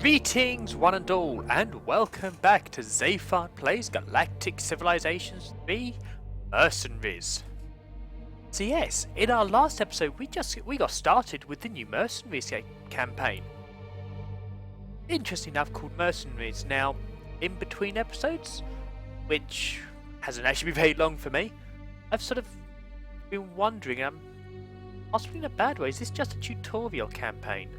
Greetings one and all, and welcome back to Zayfard Plays Galactic Civilizations 3 Mercenaries. So yes, in our last episode we got started with the new Mercenaries campaign. Interesting enough, called Mercenaries. Now, in between episodes, which hasn't actually been very long for me, I've sort of been wondering, possibly in a bad way, is this just a tutorial campaign?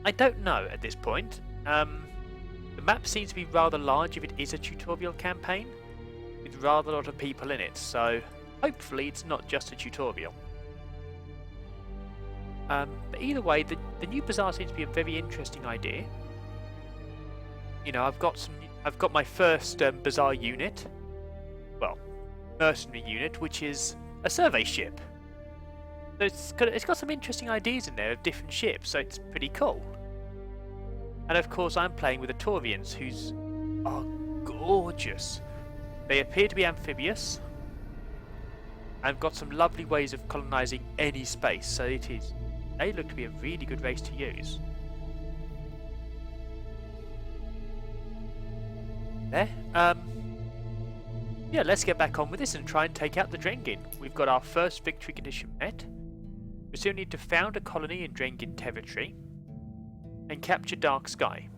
I don't know at this point. The map seems to be rather large if it is a tutorial campaign, with rather a lot of people in it, so hopefully it's not just a tutorial. But either way, the new bazaar seems to be a very interesting idea. You know, I've got my first bazaar unit, well, mercenary unit, which is a survey ship. So it's got some interesting ideas in there of different ships, so it's pretty cool. And of course I'm playing with the Taurians, who's are gorgeous. They appear to be amphibious, and got some lovely ways of colonising any space, so they look to be a really good race to use. There. Yeah, let's get back on with this and try and take out the Drengin. We've got our first victory condition met. We still need to found a colony in Drengin territory and capture Dark Sky.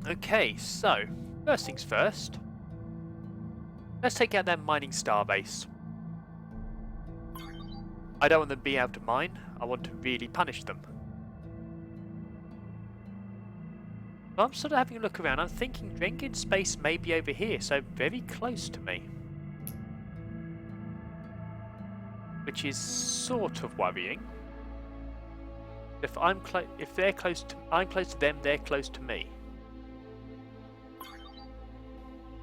Okay, so first things first. Let's take out that mining starbase. I don't want them to be able to mine. I want to really punish them. I'm sort of having a look around. I'm thinking Drengin space may be over here, so very close to me. Which is sort of worrying. If they're close to, I'm close to them, they're close to me.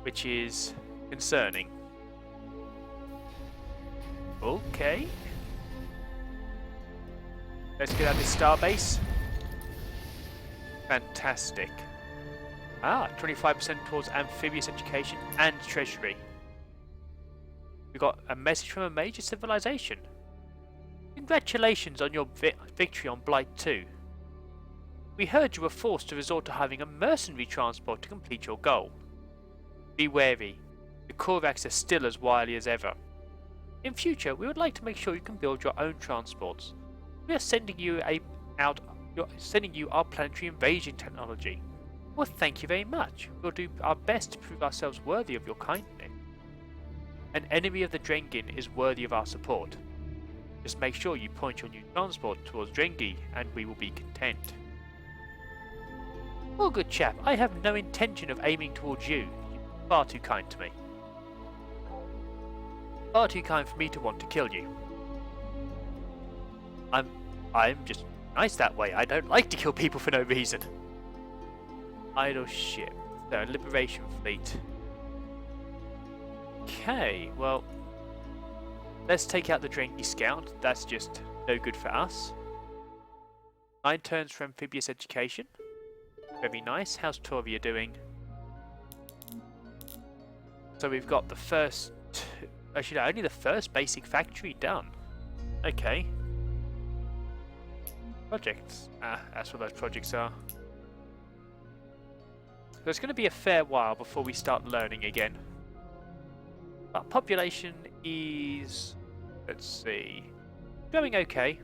Which is concerning. Okay. Let's get out this starbase. Fantastic. 25% towards amphibious education and treasury. We got a message from a major civilization. Congratulations on your victory on Blight 2. We heard you were forced to resort to having a mercenary transport to complete your goal. Be wary. The Korvax are still as wily as ever. In future, we would like to make sure you can build your own transports. We are sending you our planetary invasion technology. Well, thank you very much. We'll do our best to prove ourselves worthy of your kindness. An enemy of the Drengin is worthy of our support. Just make sure you point your new transport towards Drengi, and we will be content. Well, good chap, I have no intention of aiming towards you. You're far too kind to me. Far too kind for me to want to kill you. I'm just nice that way. I don't like to kill people for no reason. Idle ship. The Liberation Fleet. Okay, well, let's take out the Drengi Scout. That's just no good for us. 9 turns for amphibious education. Very nice. How's Toria doing? So we've got the first... Actually, no, only the first basic factory done. Okay. Projects. That's what those projects are. So it's going to be a fair while before we start learning again. But population is... let's see... going okay.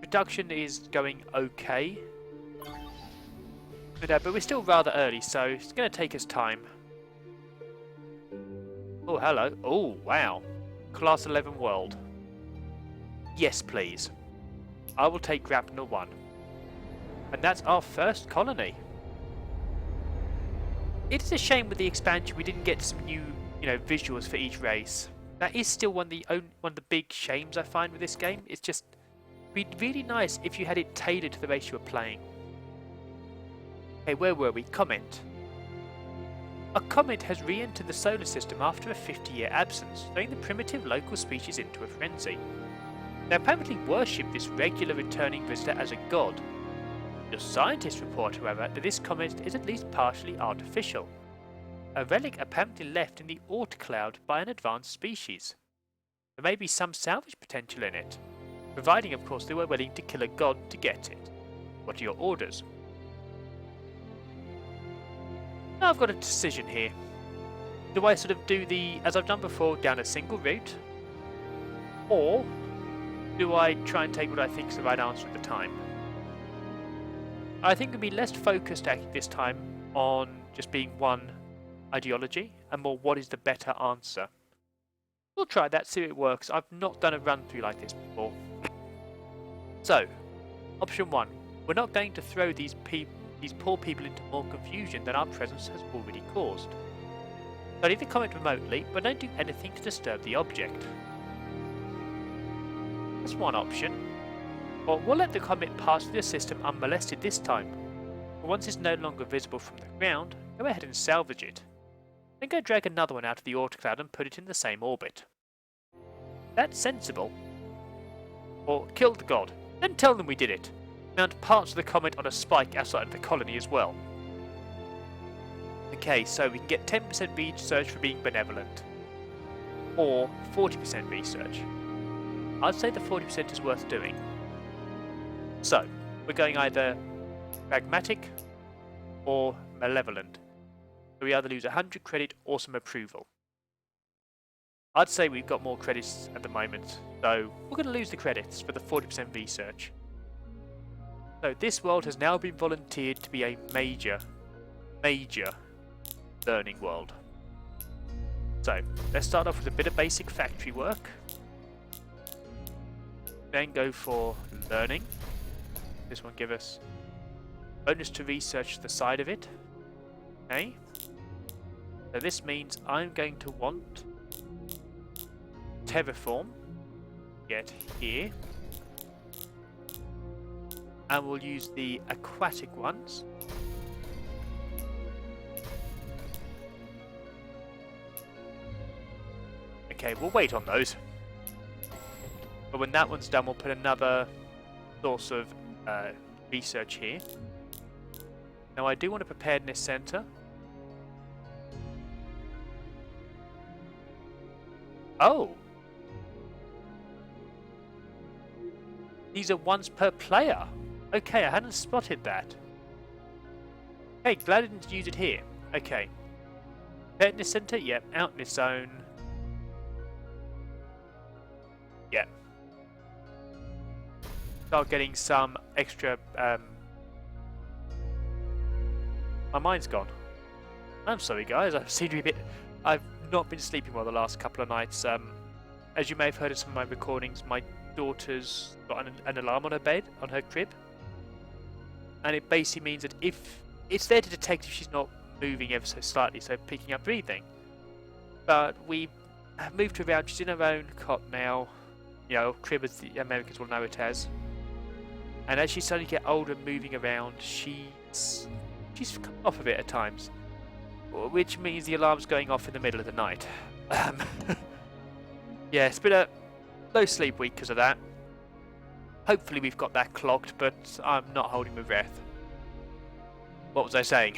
Production is going okay. But we're still rather early, so it's going to take us time. Oh, hello. Oh, wow. Class 11 world. Yes, please. I will take Grapnel 1. And that's our first colony. It is a shame with the expansion we didn't get some new, visuals for each race. That is still one of the big shames I find with this game. It's just, it'd be really nice if you had it tailored to the race you were playing. Okay, where were we? Comment. A comet has re-entered the solar system after a 50-year absence, throwing the primitive local species into a frenzy. They apparently worship this regular returning visitor as a god. The scientists report, however, that this comet is at least partially artificial. A relic apparently left in the Oort cloud by an advanced species. There may be some salvage potential in it, providing of course they were willing to kill a god to get it. What are your orders? Now I've got a decision here. Do I sort of do as I've done before, down a single route? Or do I try and take what I think is the right answer at the time? I think it'll be less focused this time on just being one ideology and more what is the better answer. We'll try that, see if it works. I've not done a run through like this before. So, option 1. We're not going to throw these poor people into more confusion than our presence has already caused. So leave the comet remotely, but don't do anything to disturb the object. That's one option. Or we'll let the comet pass through the system unmolested this time. But once it's no longer visible from the ground, go ahead and salvage it. Then go drag another one out of the autocloud and put it in the same orbit. That's sensible. Or kill the god, then tell them we did it. Mount parts of the comet on a spike outside of the colony as well. Okay, so we can get 10% research for being benevolent. Or 40% research. I'd say the 40% is worth doing. So, we're going either pragmatic or malevolent. So we either lose 100 credit or some approval. I'd say we've got more credits at the moment, so we're going to lose the credits for the 40% research. So this world has now been volunteered to be a major learning world. So, let's start off with a bit of basic factory work. Then go for learning. This one give us bonus to research the side of it. Okay. So this means I'm going to want terraform. Get here. And we'll use the aquatic ones. Okay, we'll wait on those. But when that one's done, we'll put another source of research here. Now I do want a preparedness center. Oh! These are once per player. Okay, I hadn't spotted that. Hey, glad I didn't use it here. Okay. Preparedness center, yep, out in its own. Yep. Start getting some extra. My mind's gone. I'm sorry, guys. I've not been sleeping well the last couple of nights. As you may have heard in some of my recordings, my daughter's got an alarm on her bed, on her crib, and it basically means that if it's there to detect if she's not moving ever so slightly, so picking up breathing. But we have moved her around. She's in her own cot now. You know, crib as the Americans will know it as. And as she's starting to get older and moving around, she's come off a bit at times. Which means the alarm's going off in the middle of the night. Yeah, it's been a low sleep week because of that. Hopefully we've got that clocked, but I'm not holding my breath. What was I saying?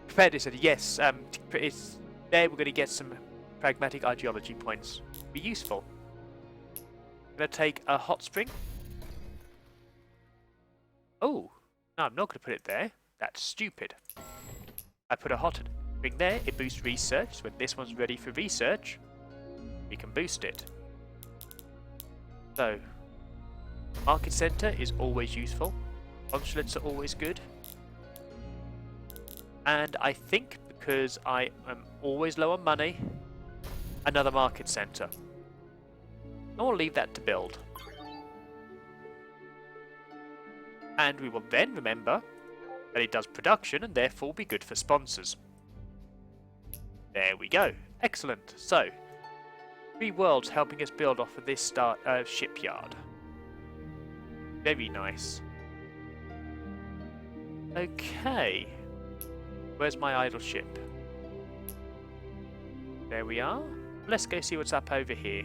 Preparedness, yes, it's there. We're going to get some pragmatic ideology points. Be useful. I'm going to take a hot spring. Oh, no, I'm not going to put it there. That's stupid. I put a hot spring there. It boosts research. So when this one's ready for research, we can boost it. So, market center is always useful. Consulates are always good. And I think because I am always low on money, another market center. I'll leave that to build. And we will then remember that it does production and therefore be good for sponsors. There we go. Excellent. So, 3 worlds helping us build off of this shipyard. Very nice. Okay. Where's my idle ship? There we are. Let's go see what's up over here.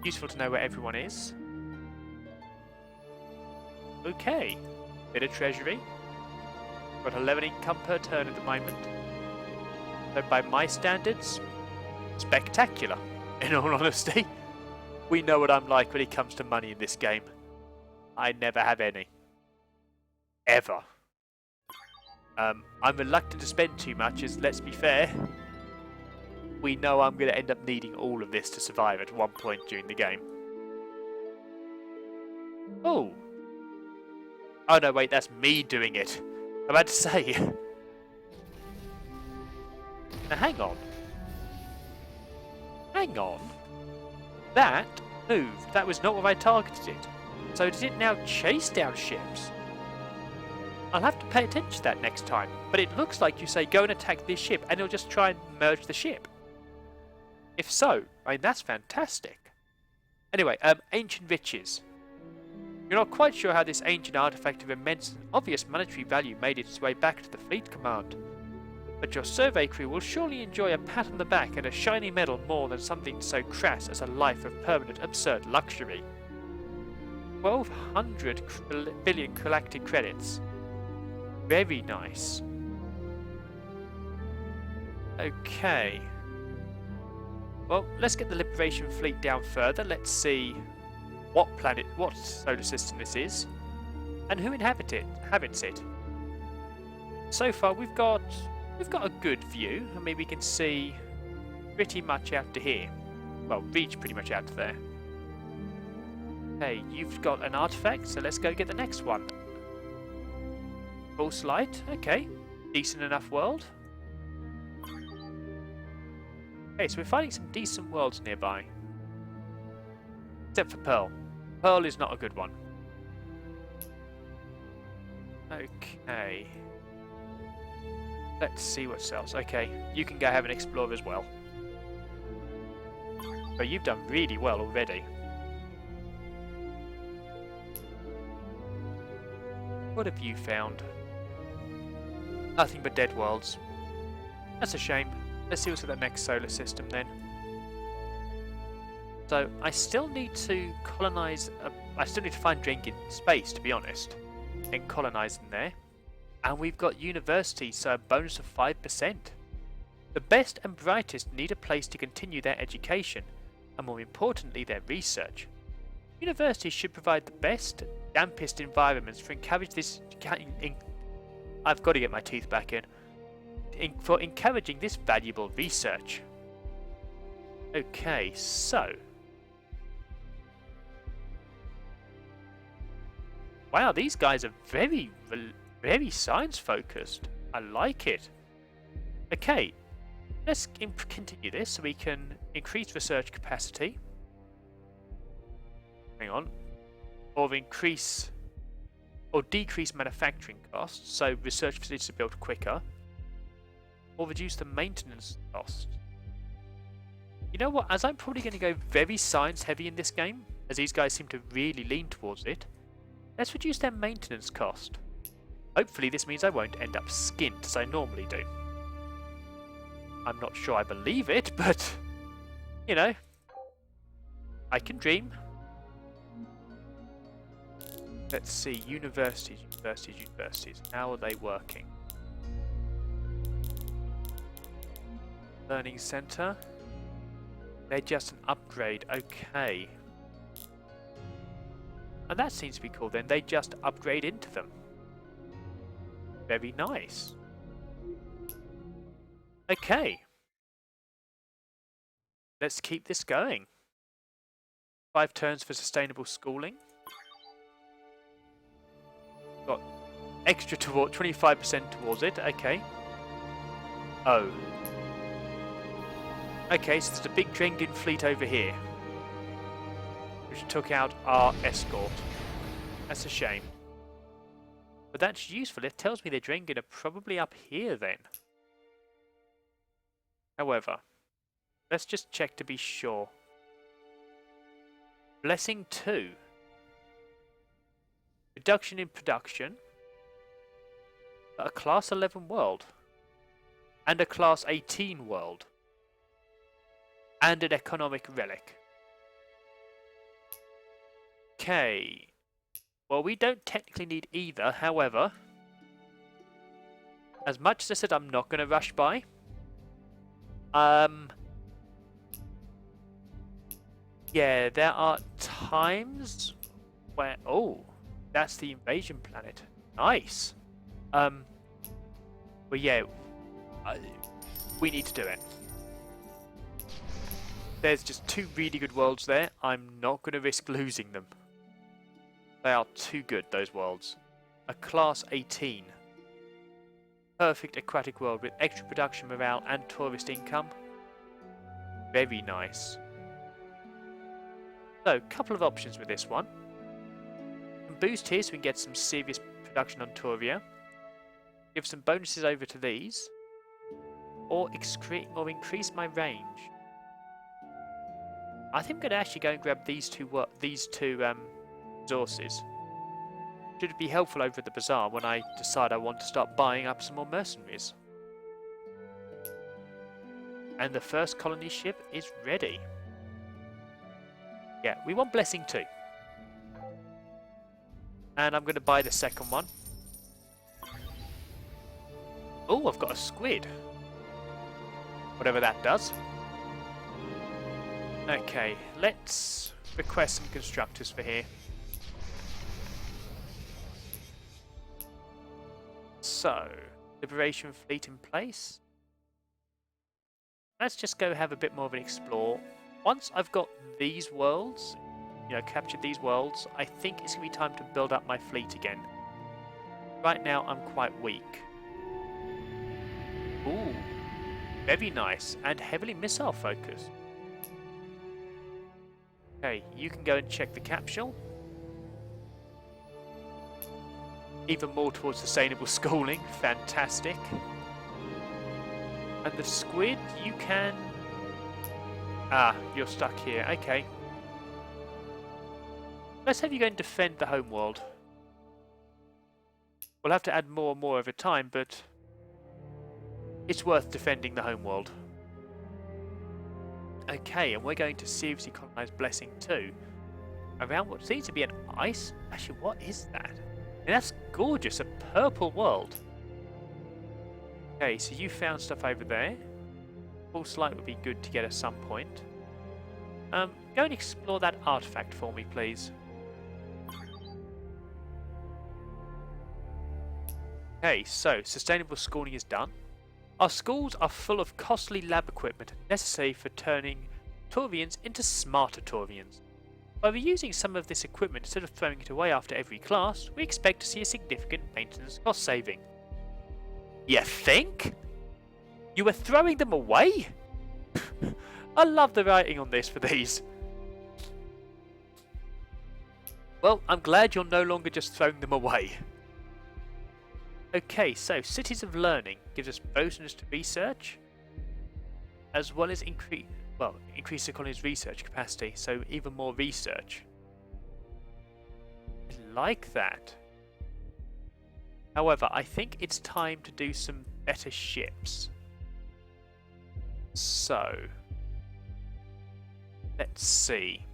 Useful to know where everyone is. Okay. Bit of treasury. Got 11 income per turn at the moment. So by my standards, spectacular, in all honesty. We know what I'm like when it comes to money in this game. I never have any. Ever. I'm reluctant to spend too much, as, let's be fair, we know I'm going to end up needing all of this to survive at one point during the game. Oh. Oh no, wait, that's me doing it. I'm about to say. Now hang on. Hang on. That moved. That was not what I targeted it. So does it now chase down ships? I'll have to pay attention to that next time. But it looks like you say go and attack this ship and it'll just try and merge the ship. If so, I mean, that's fantastic. Anyway, ancient riches. You're not quite sure how this ancient artifact of immense and obvious monetary value made its way back to the fleet command. But your survey crew will surely enjoy a pat on the back and a shiny medal more than something so crass as a life of permanent absurd luxury. 1,200 billion galactic credits. Very nice. Okay. Well, let's get the Liberation Fleet down further. Let's see what planet, what solar system this is, and who inhabits it. So far, we've got a good view. I mean, we can see pretty much out to here. Well, reach pretty much out to there. Hey, you've got an artifact, so let's go get the next one. False light. Okay, decent enough world. Okay, so we're finding some decent worlds nearby. Except for Pearl. Pearl is not a good one. Okay. Let's see what else. Okay, you can go have an explore as well. But you've done really well already. What have you found? Nothing but dead worlds. That's a shame. Let's see what's in the next solar system then. So, I still need to colonize... I still need to find drink in space, to be honest. And colonize them there. And we've got universities, so a bonus of 5%. The best and brightest need a place to continue their education, and more importantly, their research. Universities should provide the best, dampest environments for encourage this... I've got to get my teeth back in. For encouraging this valuable research. Okay, so... Wow, these guys are very science focused. I like it. Okay, let's continue this so we can increase research capacity. Hang on. Or increase... or decrease manufacturing costs, so research facilities are built quicker. Or reduce the maintenance cost. You know what, as I'm probably going to go very science heavy in this game, as these guys seem to really lean towards it, let's reduce their maintenance cost. Hopefully this means I won't end up skint as I normally do. I'm not sure I believe it, but, you know, I can dream. Let's see, universities. How are they working? Learning Center. They're just an upgrade, okay. And that seems to be cool then, they just upgrade into them. Very nice. Okay. Let's keep this going. 5 turns for sustainable schooling. Got extra toward 25% towards it, okay. Oh. Okay, so there's a big Drengen fleet over here, which took out our escort. That's a shame. But that's useful. It tells me the Drengen are probably up here then. However, let's just check to be sure. Blessing 2. Reduction in production. A class 11 world. And a class 18 world. And an economic relic. Okay. Well, we don't technically need either, however. As much as I said I'm not going to rush by. Yeah, there are times where... Oh, that's the invasion planet. Nice. But yeah, we need to do it. There's just two really good worlds there. I'm not going to risk losing them. They are too good, those worlds. A class 18. Perfect aquatic world with extra production morale and tourist income. Very nice. So, a couple of options with this one. Boost here so we can get some serious production on Toria. Give some bonuses over to these. Or increase my range. I think I'm going to actually go and grab these two resources. Should it be helpful over at the bazaar when I decide I want to start buying up some more mercenaries. And the first colony ship is ready. Yeah, we want blessing too. And I'm going to buy the second one. Oh, I've got a squid. Whatever that does. Okay, let's request some constructors for here. So, Liberation Fleet in place. Let's just go have a bit more of an explore. Once I've got these worlds, captured these worlds, I think it's going to be time to build up my fleet again. Right now, I'm quite weak. Ooh, very nice, and heavily missile focused. Okay, you can go and check the capsule. Even more towards sustainable schooling, fantastic. And the squid, you can... Ah, you're stuck here, okay. Let's have you go and defend the homeworld. We'll have to add more and more over time, but it's worth defending the homeworld. Okay, and we're going to seriously colonize Blessing 2 around what seems to be an ice... Actually, what is that? I mean, that's gorgeous, a purple world. Okay, so you found stuff over there. False light would be good to get at some point. Go and explore that artifact for me, please. Okay, so sustainable schooling is done. Our schools are full of costly lab equipment necessary for turning Taurians into smarter Taurians. By reusing some of this equipment instead of throwing it away after every class, we expect to see a significant maintenance cost saving. You think? You were throwing them away? I love the writing on this for these. Well, I'm glad you're no longer just throwing them away. Okay, so Cities of Learning gives us bonus to research, as well as increase the colony's research capacity, so even more research. I like that. However, I think it's time to do some better ships. So, let's see.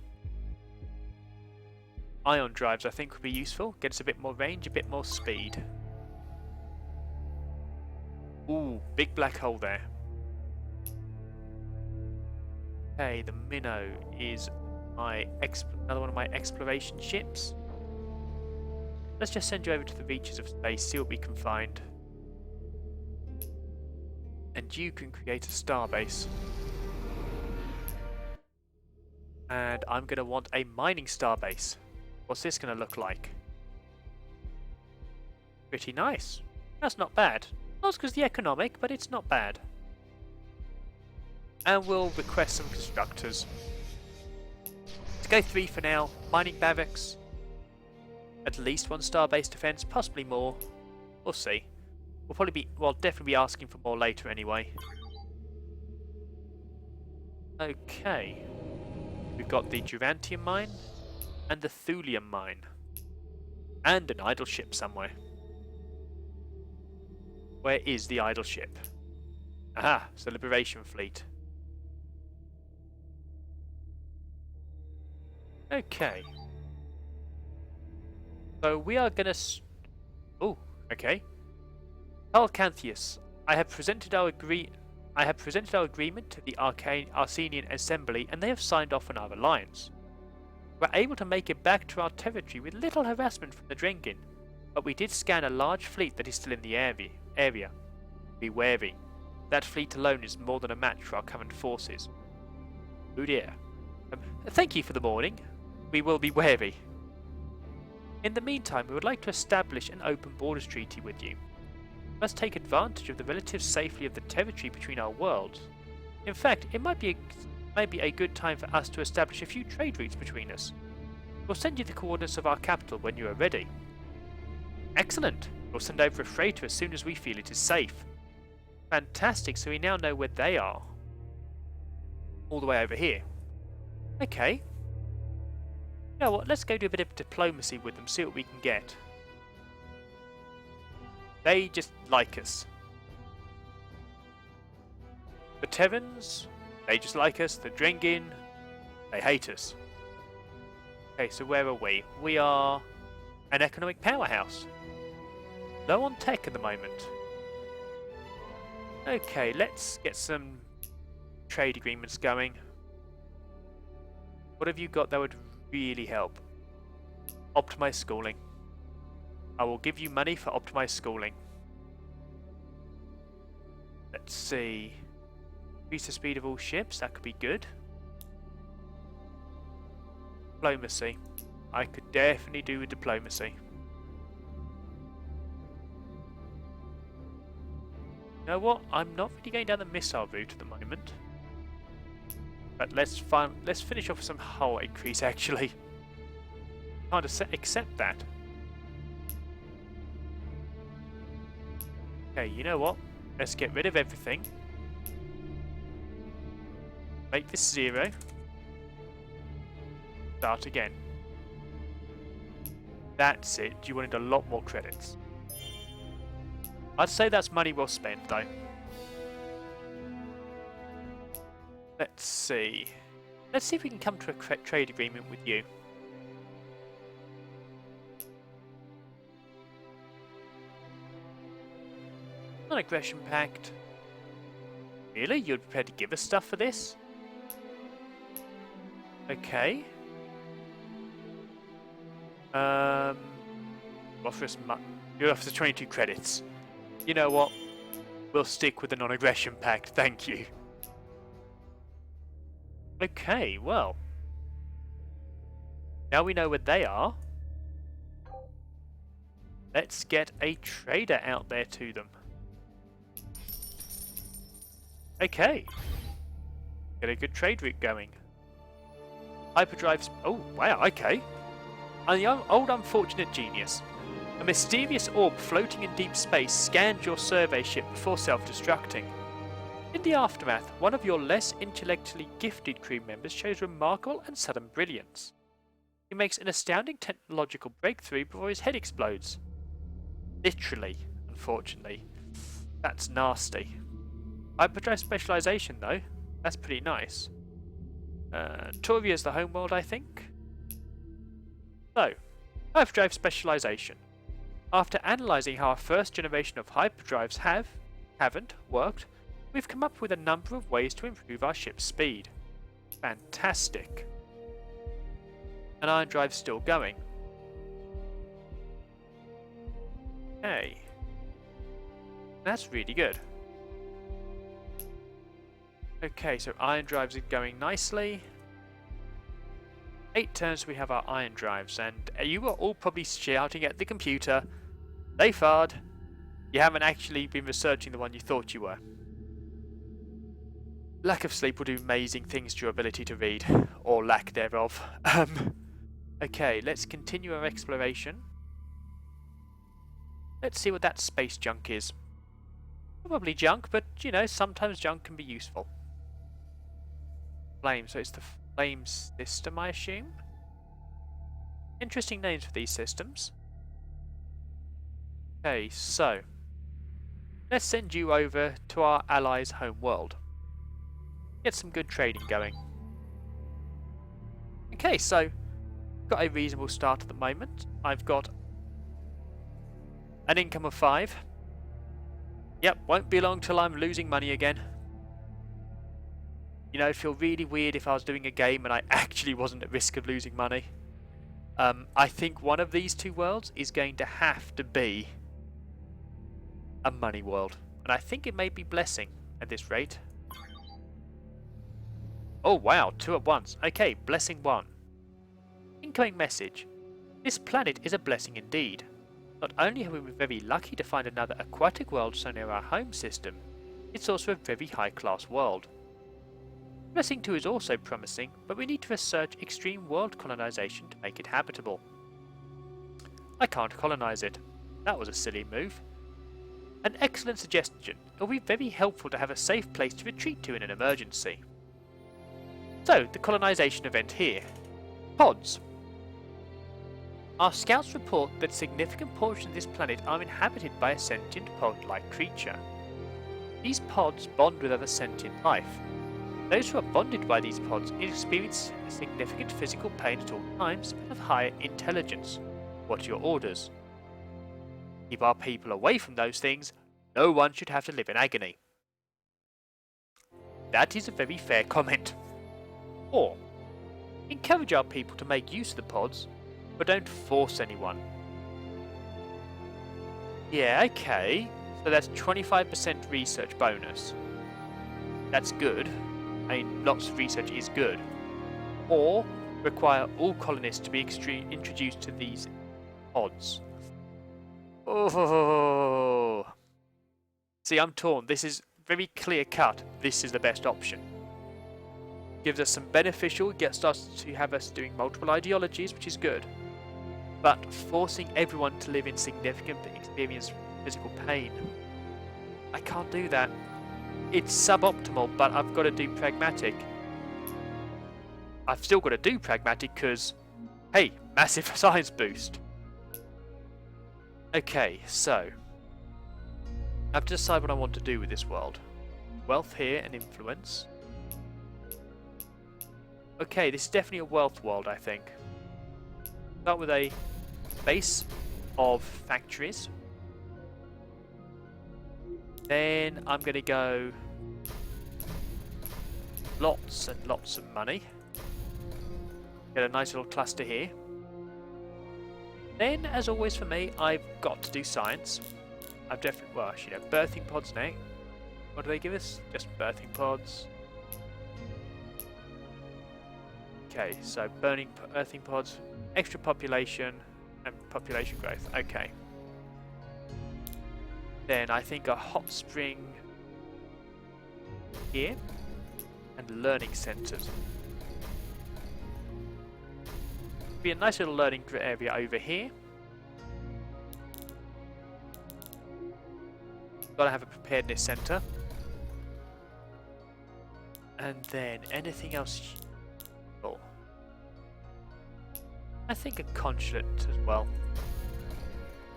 Ion drives I think would be useful. Get us a bit more range, a bit more speed. Ooh, big black hole there. Okay, the Minnow is another one of my exploration ships. Let's just send you over to the reaches of space, see what we can find. And you can create a starbase. And I'm going to want a mining starbase. What's this going to look like? Pretty nice. That's not bad. Not because the economic, but it's not bad. And we'll request some constructors. Let's go 3 for now. Mining barracks. At least 1 starbase defense, possibly more. We'll see. We'll definitely be asking for more later anyway. Okay. We've got the Durantium mine and the Thulium mine. And an idle ship somewhere. Where is the idle ship? Aha, it's the Liberation Fleet. Okay. So we are gonna... Oh, okay. Alcanthius, I have presented our I have presented our agreement to the Arsenian Assembly and they have signed off on our alliance. We were able to make it back to our territory with little harassment from the Drengin, but we did scan a large fleet that is still in the area. Be wary. That fleet alone is more than a match for our current forces. Oh dear. Thank you for the warning. We will be wary. In the meantime, we would like to establish an open borders treaty with you. We must take advantage of the relative safety of the territory between our worlds. In fact, it might be a good time for us to establish a few trade routes between us. We'll send you the coordinates of our capital when you are ready. Excellent! We'll send over a freighter as soon as we feel it is safe. Fantastic, so we now know where they are. All the way over here. Okay. You know what, let's go do a bit of diplomacy with them, see what we can get. They just like us. The Terrans, they just like us. The Drengin, they hate us. Okay, so where are we? We are an economic powerhouse. Low on tech at the moment. Okay, let's get some trade agreements going. What have you got that would really help? Optimize schooling. I will give you money for optimized schooling. Let's see. Increase the speed of all ships, that could be good. Diplomacy. I could definitely do with diplomacy. You know what? I'm not really going down the missile route at the moment. But let's finish off with some hull increase actually. Can't accept that. Okay, you know what? Let's get rid of everything. Make this 0. Start again. That's it. You wanted a lot more credits. I'd say that's money well spent though. Let's see. Let's see if we can come to a trade agreement with you. Non-aggression pact. Really? You're prepared to give us stuff for this? Okay. Offer us you offer us 22 credits. You know what? We'll stick with the non-aggression pact, thank you. Okay, well. Now we know where they are. Let's get a trader out there to them. Okay. Get a good trade route going. Hyperdrives. Oh, wow, okay. An old unfortunate genius. A mysterious orb floating in deep space scanned your survey ship before self-destructing. In the aftermath, one of your less intellectually gifted crew members shows remarkable and sudden brilliance. He makes an astounding technological breakthrough before his head explodes. Literally, unfortunately. That's nasty. Hyperdrive specialization, though. That's pretty nice. Toria's the homeworld, I think. So, hyperdrive specialization. After analysing how our first generation of hyperdrives haven't worked, we've come up with a number of ways to improve our ship's speed. Fantastic. An iron drive's still going. Okay. That's really good. Okay, so iron drives are going nicely. 8 turns we have our iron drives, and you are all probably shouting at the computer, Zayfard, you haven't actually been researching the one you thought you were. Lack of sleep will do amazing things to your ability to read, or lack thereof. Okay, let's continue our exploration. Let's see what that space junk is. Probably junk, but you know, sometimes junk can be useful. Flame, so it's the flame system, I assume? Interesting names for these systems. Okay, so let's send you over to our allies' home world. Get some good trading going. Okay, so got a reasonable start at the moment. I've got an income of 5. Yep, won't be long till I'm losing money again. know, it'd feel really weird if I was doing a game and I actually wasn't at risk of losing money. I think one of these two worlds is going to have to be a money world. And I think it may be Blessing at this rate. Oh wow, 2 at once. Okay, Blessing 1. Incoming message. This planet is a blessing indeed. Not only have we been very lucky to find another aquatic world so near our home system, it's also a very high-class world. Blessing 2 is also promising, but we need to research extreme world colonization to make it habitable. I can't colonize it. That was a silly move. An excellent suggestion. It will be very helpful to have a safe place to retreat to in an emergency. So, the colonization event here. Pods. Our scouts report that significant portions of this planet are inhabited by a sentient pod-like creature. These pods bond with other sentient life. Those who are bonded by these pods experience significant physical pain at all times and have higher intelligence. What are your orders? Keep our people away from those things. No one should have to live in agony. That is a very fair comment. Or, encourage our people to make use of the pods, but don't force anyone. Yeah, okay. So that's 25% research bonus. That's good. I mean, lots of research is good. Or require all colonists to be introduced to these pods. Oh. See, I'm torn. This is very clear cut. This is the best option. Gives us some beneficial, gets us to have us doing multiple ideologies, which is good. But forcing everyone to live in significant experience physical pain. I can't do that. It's suboptimal, but I've got to do pragmatic. I've still got to do pragmatic because, hey, massive science boost. Okay, so I have to decide what I want to do with this world. Wealth here and influence. Okay, this is definitely a wealth world, I think. Start with a base of factories. Then I'm going to go lots and lots of money. Get a nice little cluster here. Then, as always for me, I've got to do science. I've definitely, well, actually, no, birthing pods now. What do they give us? Just birthing pods. Okay, so birthing pods, extra population, and population growth. Okay. Then I think a hot spring here and learning centres. Be a nice little learning area over here. Gotta have a preparedness centre. And then anything else? Oh. I think a consulate as well.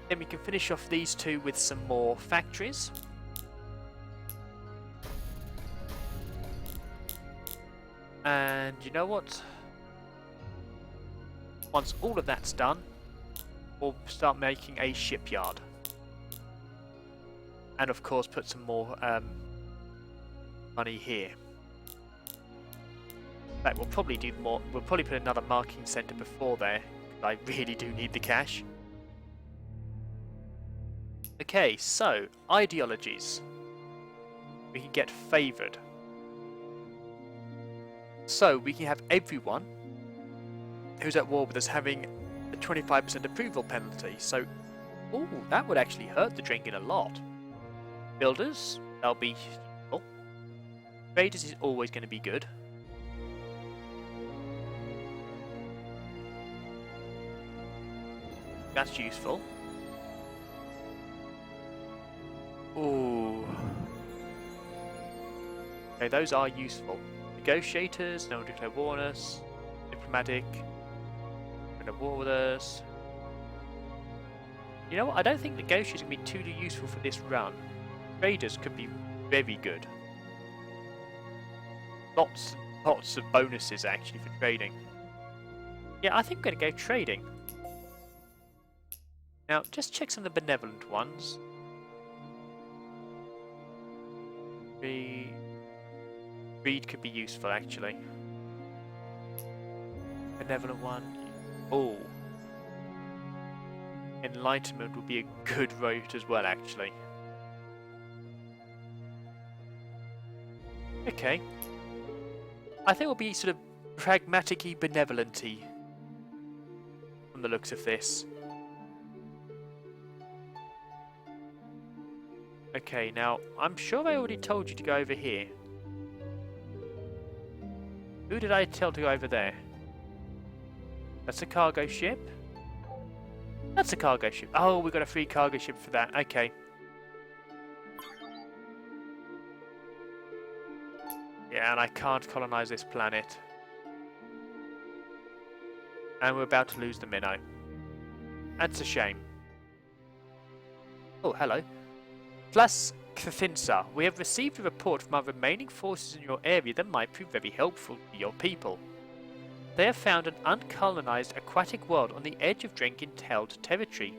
Then we can finish off these two with some more factories. And you know what? Once all of that's done, we'll start making a shipyard. And of course put some more money here. In fact, we'll probably do more. We'll probably put another marketing centre before there. I really do need the cash. Okay, so ideologies. We can get favoured. So we can have everyone who's at war with us having a 25% approval penalty. So, ooh, that would actually hurt the drinking a lot. Builders, that'll be useful. Traders is always going to be good. That's useful. Ooh. Okay, those are useful. Negotiators, no one declare war on us. Diplomatic, going to war with us. You know what? I don't think negotiators can be too useful for this run. Traders could be very good. Lots and lots of bonuses actually for trading. Yeah, I think I'm going to go trading. Now, just check some of the benevolent ones. Greed could be useful, actually. Benevolent one. Oh. Enlightenment would be a good route as well, actually. Okay. I think we'll be sort of pragmatic-y, benevolent-y from the looks of this. Okay, now, I'm sure I already told you to go over here. Who did I tell to go over there? That's a cargo ship? That's a cargo ship. Oh, we got a free cargo ship for that. Okay. Yeah, and I can't colonize this planet. And we're about to lose the minnow. That's a shame. Oh, hello. Plus, Kfinsa, we have received a report from our remaining forces in your area that might prove very helpful for your people. They have found an uncolonized aquatic world on the edge of Drenkin-held territory.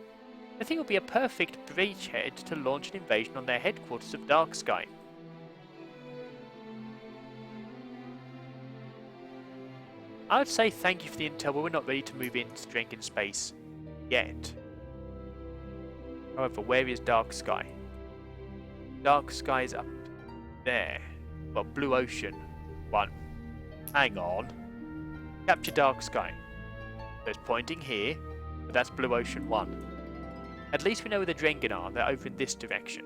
I think it will be a perfect beachhead to launch an invasion on their headquarters of Darksky. I would say thank you for the intel, but we're not ready to move into Drenkin space yet. However, where is Darksky? Darksky is up there. Well, Blue Ocean 1. Hang on. Capture Darksky. So it's pointing here, but that's Blue Ocean 1. At least we know where the Drengen are. They're over in this direction.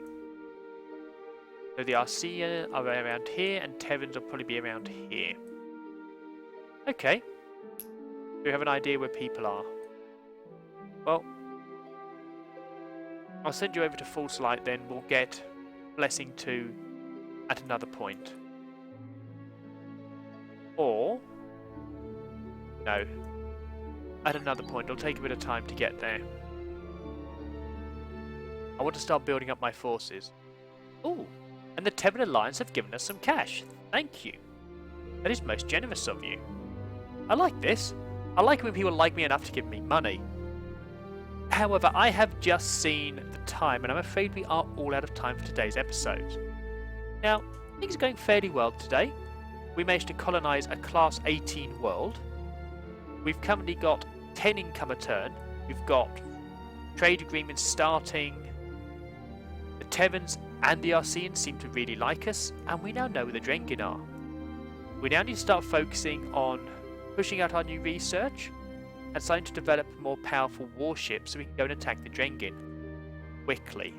So the Arcea are around here, and Terrans will probably be around here. Okay. We have an idea where people are. Well, I'll send you over to False Light then. We'll get Blessing 2 at another point. Or... no. At another point. It'll take a bit of time to get there. I want to start building up my forces. Ooh, and the Terran Alliance have given us some cash. Thank you. That is most generous of you. I like this. I like when people like me enough to give me money. However, I have just seen the time, and I'm afraid we are all out of time for today's episode. Now, things are going fairly well today. We managed to colonize a Class 18 world. We've currently got 10 income a turn. We've got trade agreements starting. The Terrans and the Arceans seem to really like us, and we now know where the Drengen are. We now need to start focusing on pushing out our new research and starting to develop more powerful warships so we can go and attack the Drengen quickly.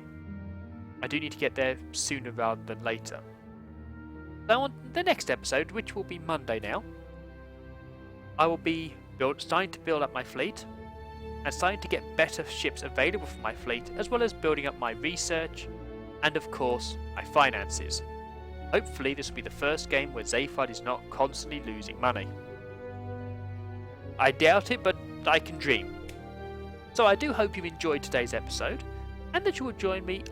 I do need to get there sooner rather than later. So on the next episode, which will be Monday now, I will be starting to build up my fleet and starting to get better ships available for my fleet, as well as building up my research and of course my finances. Hopefully this will be the first game where Zayfard is not constantly losing money. I doubt it, but I can dream. So I do hope you enjoyed today's episode, and that you will join me,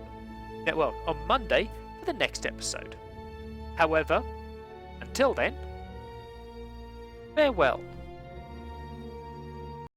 well, on Monday for the next episode. However, until then, farewell.